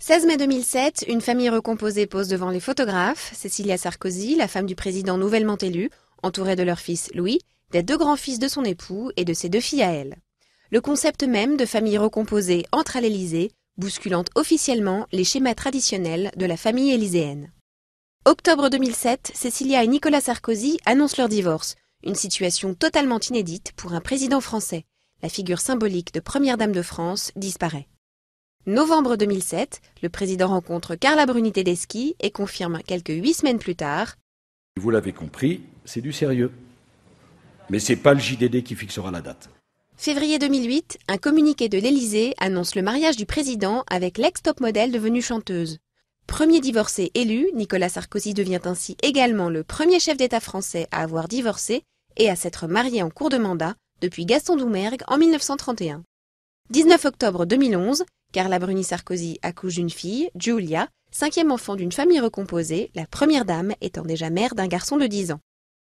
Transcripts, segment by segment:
16 mai 2007, une famille recomposée pose devant les photographes. Cécilia Sarkozy, la femme du président nouvellement élu, entourée de leur fils Louis, des deux grands-fils de son époux et de ses deux filles à elle. Le concept même de famille recomposée entre à l'Élysée, bousculant officiellement les schémas traditionnels de la famille élyséenne. Octobre 2007, Cécilia et Nicolas Sarkozy annoncent leur divorce, une situation totalement inédite pour un président français. La figure symbolique de première dame de France disparaît. Novembre 2007, le président rencontre Carla Bruni-Tedeschi et confirme quelques 8 semaines plus tard « Vous l'avez compris, c'est du sérieux. Mais c'est pas le JDD qui fixera la date. » Février 2008, un communiqué de l'Élysée annonce le mariage du président avec l'ex-top modèle devenue chanteuse. Premier divorcé élu, Nicolas Sarkozy devient ainsi également le premier chef d'État français à avoir divorcé et à s'être marié en cours de mandat depuis Gaston Doumergue en 1931. 19 octobre 2011, Carla Bruni-Sarkozy accouche d'une fille, Giulia, cinquième enfant d'une famille recomposée, la première dame étant déjà mère d'un garçon de 10 ans.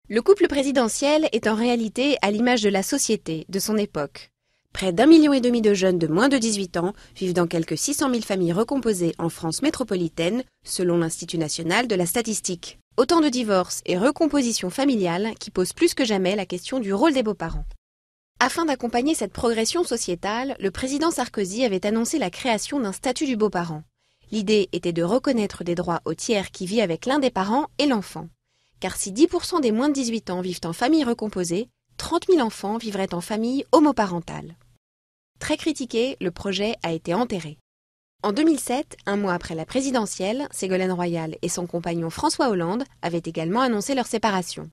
Le couple présidentiel est en réalité à l'image de la société de son époque. Près d'1,5 million de jeunes de moins de 18 ans vivent dans quelques 600 000 familles recomposées en France métropolitaine, selon l'Institut national de la statistique. Autant de divorces et recompositions familiales qui posent plus que jamais la question du rôle des beaux-parents. Afin d'accompagner cette progression sociétale, le président Sarkozy avait annoncé la création d'un statut du beau-parent. L'idée était de reconnaître des droits au tiers qui vit avec l'un des parents et l'enfant. Car si 10% des moins de 18 ans vivent en famille recomposée, 30 000 enfants vivraient en famille homoparentale. Très critiqué, le projet a été enterré. En 2007, un mois après la présidentielle, Ségolène Royal et son compagnon François Hollande avaient également annoncé leur séparation.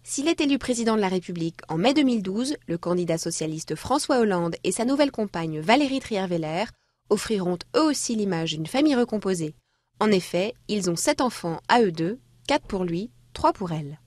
S'il est élu président de la République en mai 2012, le candidat socialiste François Hollande et sa nouvelle compagne Valérie Trierweiler offriront eux aussi l'image d'une famille recomposée. En effet, ils ont 7 enfants à eux deux, 4 pour lui, 3 pour elle.